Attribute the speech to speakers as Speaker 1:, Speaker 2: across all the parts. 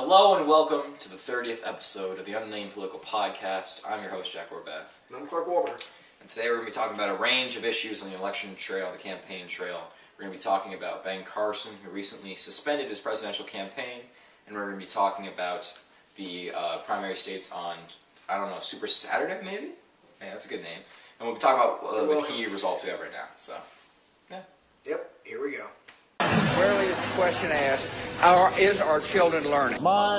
Speaker 1: Hello and welcome to the 30th episode of the Unnamed Political Podcast. I'm your host, Jack Orbeth.
Speaker 2: And I'm Clark Warburg.
Speaker 1: And today we're going to be talking about a range of issues on the election trail, the campaign trail. We're going to be talking about Ben Carson, who recently suspended his presidential campaign, and we're going to be talking about the primary states on, Super Saturday, maybe? Yeah, that's a good name. And we'll be talking about the key results we have right now. So, yeah.
Speaker 2: Yep, here we go.
Speaker 3: Rarely is the question asked, is our children learning?
Speaker 4: My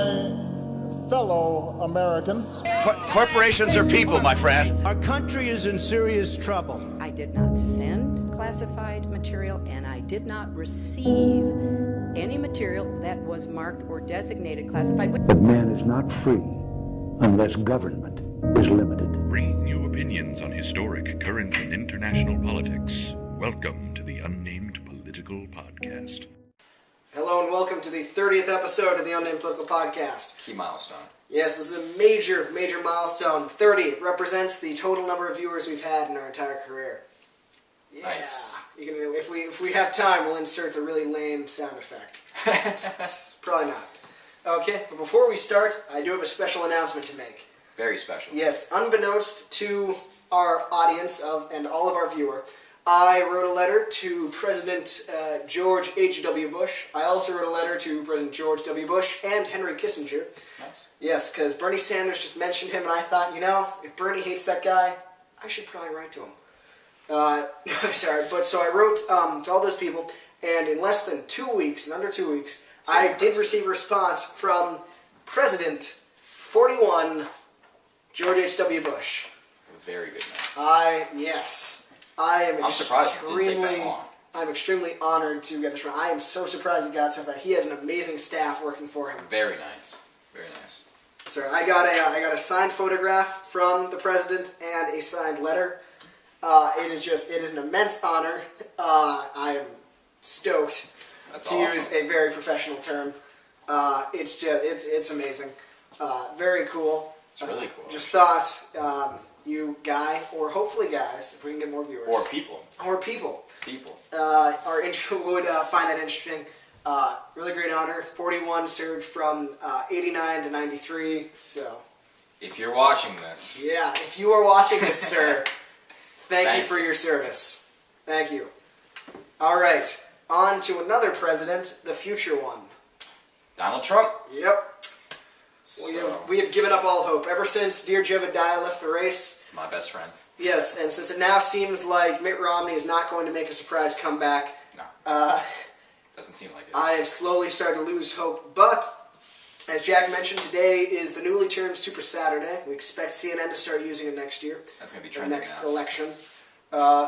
Speaker 4: fellow Americans.
Speaker 5: Corporations are people, my friend.
Speaker 6: Our country is in serious trouble.
Speaker 7: I did not send classified material, and I did not receive any material that was marked or designated classified.
Speaker 8: But man is not free unless government is limited.
Speaker 9: Bringing you opinions on historic, current, and international politics. Welcome to the Unnamed Political Podcast.
Speaker 2: Hello and welcome to the 30th episode of the Unnamed Political Podcast.
Speaker 1: Key milestone.
Speaker 2: Yes, this is a major milestone. 30. It represents the total number of viewers we've had in our entire career. Yeah.
Speaker 1: Nice.
Speaker 2: If we have time, we'll insert the really lame sound effect. Probably not. Okay, but before we start, I do have a special announcement to make.
Speaker 1: Very special.
Speaker 2: Yes, unbeknownst to our audience and all of our viewers, I wrote a letter to President George H.W. Bush. I also wrote a letter to President George W. Bush and Henry Kissinger.
Speaker 1: Nice.
Speaker 2: Yes, because Bernie Sanders just mentioned him, and I thought, if Bernie hates that guy, I should probably write to him. Sorry, but so I wrote to all those people, and in less than 2 weeks, in under 2 weeks, I did receive a response from President 41 George H.W. Bush.
Speaker 1: Very good man.
Speaker 2: I'm
Speaker 1: surprised it didn't take that long.
Speaker 2: I'm extremely honored to get this. I am so surprised he got so far. He has an amazing staff working for him.
Speaker 1: Very nice. Very nice.
Speaker 2: So I got a signed photograph from the president and a signed letter. It is an immense honor. I am stoked to use a very professional term. It's amazing. Very cool.
Speaker 1: It's really cool.
Speaker 2: Just thought. You guy, or hopefully guys, if we can get more viewers.
Speaker 1: Or people.
Speaker 2: Would find that interesting. Really great honor. 41 served from 89 to 93, so.
Speaker 1: If you're watching this.
Speaker 2: Yeah, if you are watching this, sir, thank you for your service. Thank you. All right, on to another president, the future one.
Speaker 1: Donald Trump.
Speaker 2: Yep.
Speaker 1: So,
Speaker 2: We have given up all hope. Ever since Dear Jebediah left the race.
Speaker 1: My best friend.
Speaker 2: Yes, and since it now seems like Mitt Romney is not going to make a surprise comeback.
Speaker 1: No. Doesn't seem like it.
Speaker 2: I have slowly started to lose hope. But, as Jack mentioned, today is the newly termed Super Saturday. We expect CNN to start using it next year.
Speaker 1: That's going to be
Speaker 2: the
Speaker 1: trending
Speaker 2: next
Speaker 1: now.
Speaker 2: election.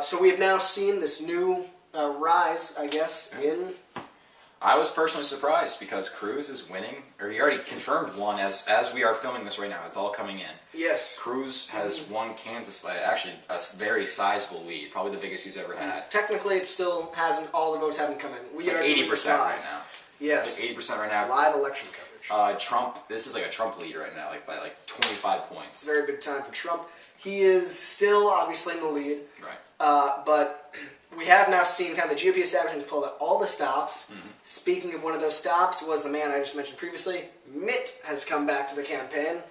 Speaker 2: So we have now seen this new rise, I guess, in...
Speaker 1: I was personally surprised because Cruz is winning, or he already confirmed one as we are filming this right now. It's all coming in.
Speaker 2: Yes.
Speaker 1: Cruz has won Kansas by actually a very sizable lead, probably the biggest he's ever had.
Speaker 2: Technically, it still hasn't. All the votes haven't come in.
Speaker 1: It's like 80% right now.
Speaker 2: Yes.
Speaker 1: Like 80% right now.
Speaker 2: Live election coverage.
Speaker 1: Trump. This is like a Trump lead right now, by 25 points.
Speaker 2: Very big time for Trump. He is still obviously in the lead.
Speaker 1: Right.
Speaker 2: But we have now seen kind of the GOP establishment pulled out all the stops.
Speaker 1: Mm-hmm.
Speaker 2: Speaking of one of those stops was the man I just mentioned previously. Mitt has come back to the campaign.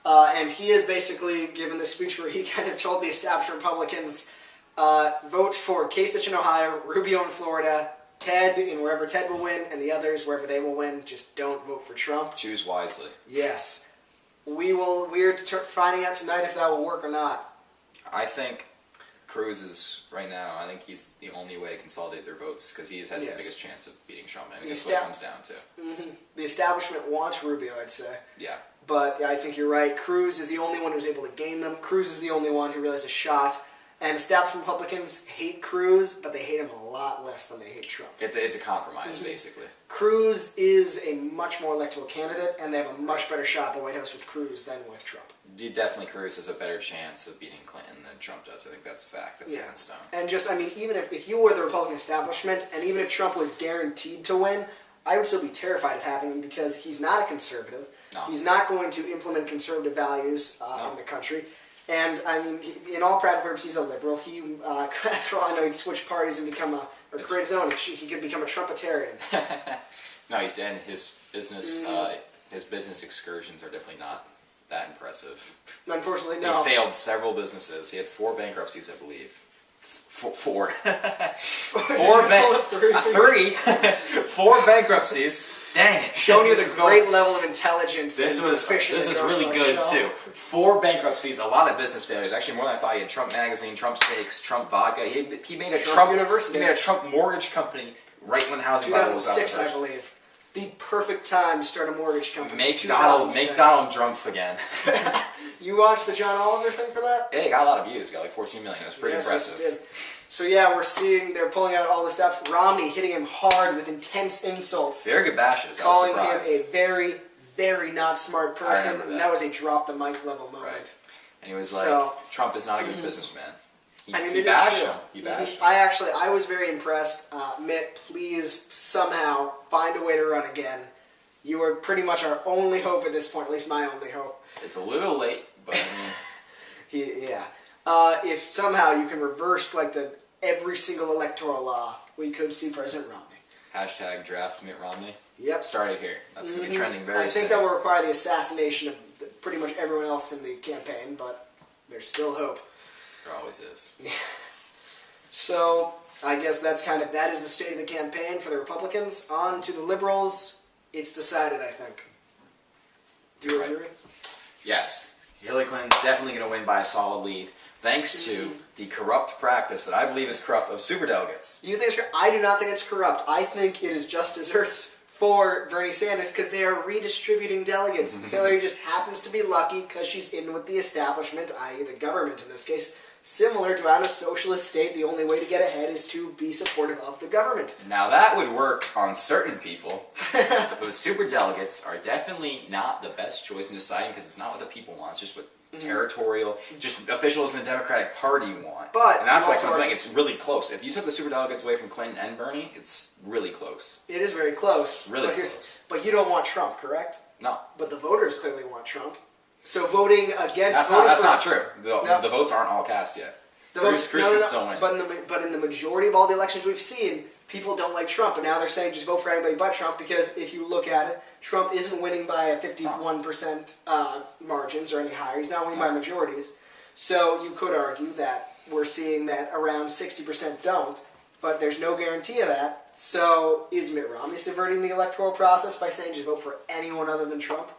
Speaker 2: And he has basically given this speech where he kind of told the established Republicans, vote for Kasich in Ohio, Rubio in Florida, Ted in wherever Ted will win, and the others wherever they will win. Just don't vote for Trump.
Speaker 1: Choose wisely.
Speaker 2: Yes. We're finding out tonight if that will work or not.
Speaker 1: I think Cruz is, right now, I think he's the only way to consolidate their votes because he has the biggest chance of beating Trump. I think that's what it comes down to.
Speaker 2: Mm-hmm. The establishment wants Rubio, I'd say.
Speaker 1: Yeah.
Speaker 2: But I think you're right. Cruz is the only one who's able to gain them. Cruz is the only one who really has a shot. And established Republicans hate Cruz, but they hate him a lot less than they hate Trump.
Speaker 1: It's a compromise, basically.
Speaker 2: Cruz is a much more electable candidate, and they have a much better shot at the White House with Cruz than with Trump.
Speaker 1: Definitely Cruz has a better chance of beating Clinton than Trump does. I think that's a fact. That's set in stone.
Speaker 2: And even if you were the Republican establishment, and even if Trump was guaranteed to win, I would still be terrified of having him because he's not a conservative.
Speaker 1: No.
Speaker 2: He's not going to implement conservative values in the country. And, in all practical purposes, he's a liberal. He, for all I know, he'd switch parties and create his own. He could become a Trumpetarian.
Speaker 1: No, he's in his business. his business excursions are definitely not that impressive.
Speaker 2: Unfortunately, no.
Speaker 1: He failed several businesses. He had 4 bankruptcies, I believe. Four. Three. 4 bankruptcies. Dang it!
Speaker 2: Showing you the great level of intelligence.
Speaker 1: This is really good too. 4 bankruptcies, a lot of business failures. Actually, more than I thought. He had Trump Magazine, Trump Steaks, Trump Vodka. He made a Trump University. He made a Trump mortgage company right when the housing bubble was out.
Speaker 2: 2006, I believe. The perfect time to start a mortgage company.
Speaker 1: Make Donald Trump again.
Speaker 2: You watched the John Oliver thing for that?
Speaker 1: Yeah, he got a lot of views. Got like 14 million. It was pretty impressive.
Speaker 2: Yes, it did. So yeah, we're seeing they're pulling out all this stuff. Romney hitting him hard with intense insults.
Speaker 1: Very good bashes.
Speaker 2: Calling him a very, very not smart person.
Speaker 1: That.
Speaker 2: And that was a drop the mic level moment.
Speaker 1: Right. And he was like, Trump is not a good businessman. He bashed him. He bashed him.
Speaker 2: I was very impressed. Mitt, please somehow find a way to run again. You are pretty much our only hope at this point, at least my only hope.
Speaker 1: It's a little late, but I mean...
Speaker 2: Yeah. If somehow you can reverse like every single electoral law, we could see President Romney.
Speaker 1: Hashtag draft Mitt Romney.
Speaker 2: Yep.
Speaker 1: Started here. That's going to be trending very soon.
Speaker 2: I think that will require the assassination of pretty much everyone else in the campaign, but there's still hope.
Speaker 1: There always is.
Speaker 2: Yeah. So, I guess that is the state of the campaign for the Republicans. On to the Liberals. It's decided, I think. Do you agree?
Speaker 1: Yes. Hillary Clinton's definitely going to win by a solid lead, thanks to the corrupt practice that I believe is corrupt of superdelegates.
Speaker 2: You think it's corrupt? I do not think it's corrupt. I think it is just desserts for Bernie Sanders because they are redistributing delegates. Hillary just happens to be lucky because she's in with the establishment, i.e. the government in this case. Similar to how in a socialist state, the only way to get ahead is to be supportive of the government.
Speaker 1: Now that would work on certain people, but superdelegates are definitely not the best choice in deciding because it's not what the people want. It's just what territorial, just officials in the Democratic Party want. And that's why it's really close. If you took the superdelegates away from Clinton and Bernie, it's really close.
Speaker 2: It is very close.
Speaker 1: Really close.
Speaker 2: But you don't want Trump, correct?
Speaker 1: No.
Speaker 2: But the voters clearly want Trump. So voting against...
Speaker 1: That's not true. The votes aren't all cast yet. Cruz can still win.
Speaker 2: But in the majority of all the elections we've seen, people don't like Trump. And now they're saying just vote for anybody but Trump because if you look at it, Trump isn't winning by a 51% margins or any higher. He's not winning by majorities. So you could argue that we're seeing that around 60% don't, but there's no guarantee of that. So is Mitt Romney subverting the electoral process by saying just vote for anyone other than Trump?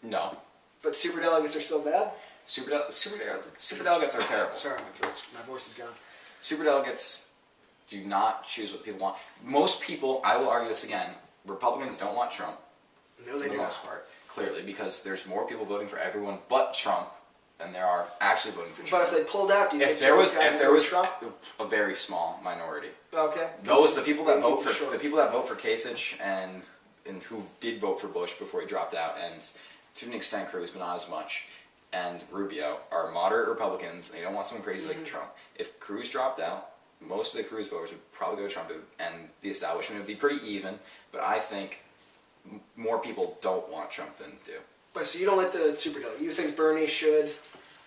Speaker 1: No.
Speaker 2: But superdelegates are still bad?
Speaker 1: Superdelegates are terrible.
Speaker 2: Sorry, my voice is gone.
Speaker 1: Superdelegates do not choose what people want. Most people, I will argue this again, Republicans don't want Trump.
Speaker 2: No, they do.
Speaker 1: For the most part, clearly, because there's more people voting for everyone but Trump than there are actually voting for Trump.
Speaker 2: But if they pulled out, do you think
Speaker 1: there was
Speaker 2: Trump?
Speaker 1: a very small minority.
Speaker 2: Okay.
Speaker 1: The people that vote for Kasich and who did vote for Bush before he dropped out, and to an extent Cruz, but not as much, and Rubio are moderate Republicans. They don't want someone crazy like Trump. If Cruz dropped out, most of the Cruz voters would probably go to Trump, and the establishment would be pretty even. But I think more people don't want Trump than do.
Speaker 2: But so you don't like the superdelegate. You think Bernie should?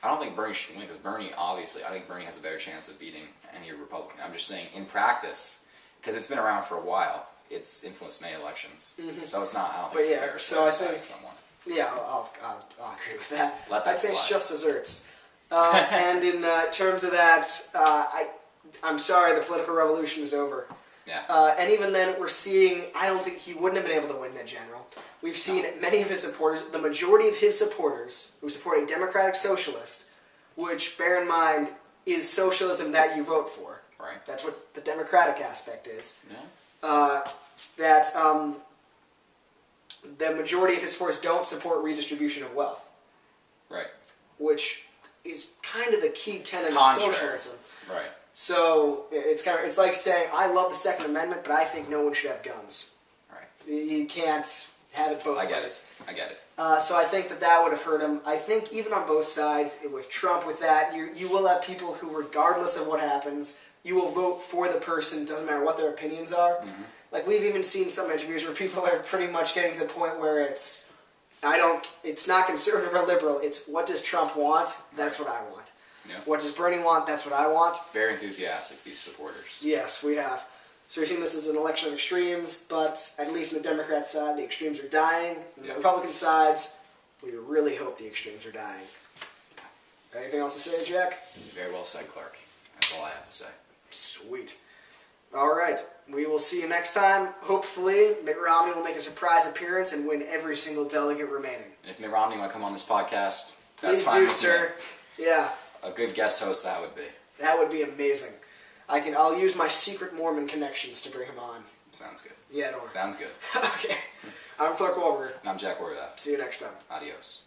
Speaker 1: I don't think Bernie should win because I think Bernie has a better chance of beating any Republican. I'm just saying in practice, because it's been around for a while, it's influenced many elections. So it's not. I don't think it's fair. So I think someone.
Speaker 2: Yeah, I'll agree with that.
Speaker 1: I'd say
Speaker 2: it's just desserts. And in terms of that, I'm sorry, the political revolution is over.
Speaker 1: Yeah.
Speaker 2: And even then, we're seeing, I don't think he wouldn't have been able to win in general. We've seen many of his supporters, the majority of his supporters, who support a democratic socialist, which, bear in mind, is socialism that you vote for.
Speaker 1: Right.
Speaker 2: That's what the democratic aspect is.
Speaker 1: Yeah.
Speaker 2: The majority of his supporters don't support redistribution of wealth.
Speaker 1: Right.
Speaker 2: Which is kind of the key tenet of socialism.
Speaker 1: Right.
Speaker 2: So it's like saying, I love the Second Amendment, but I think no one should have guns.
Speaker 1: Right.
Speaker 2: You can't have it both ways.
Speaker 1: I get it.
Speaker 2: So I think that would have hurt him. I think even on both sides, with Trump with that, you will have people who, regardless of what happens, you will vote for the person, doesn't matter what their opinions are. Mm-hmm. Like, we've even seen some interviews where people are pretty much getting to the point where it's not conservative or liberal, it's what does Trump want? That's what I want.
Speaker 1: Yeah.
Speaker 2: What does Bernie want? That's what I want.
Speaker 1: Very enthusiastic, these supporters.
Speaker 2: Yes, we have. So we're seeing this as an election of extremes, but at least on the Democrat side, the extremes are dying. On the Republican sides, we really hope the extremes are dying. Anything else to say, Jack?
Speaker 1: Very well said, Clark. That's all I have to say.
Speaker 2: Sweet. All right. We will see you next time. Hopefully, Mitt Romney will make a surprise appearance and win every single delegate remaining.
Speaker 1: And if Mitt Romney want to come on this podcast, that's
Speaker 2: Please
Speaker 1: fine
Speaker 2: do,
Speaker 1: with
Speaker 2: sir.
Speaker 1: me.
Speaker 2: Yeah.
Speaker 1: A good guest host that would be.
Speaker 2: That would be amazing. I'll use my secret Mormon connections to bring him on.
Speaker 1: Sounds good.
Speaker 2: Yeah, don't worry.
Speaker 1: Sounds good.
Speaker 2: Okay. I'm Clark Wahlberg.
Speaker 1: And I'm Jack Warrior.
Speaker 2: See you next time.
Speaker 1: Adios.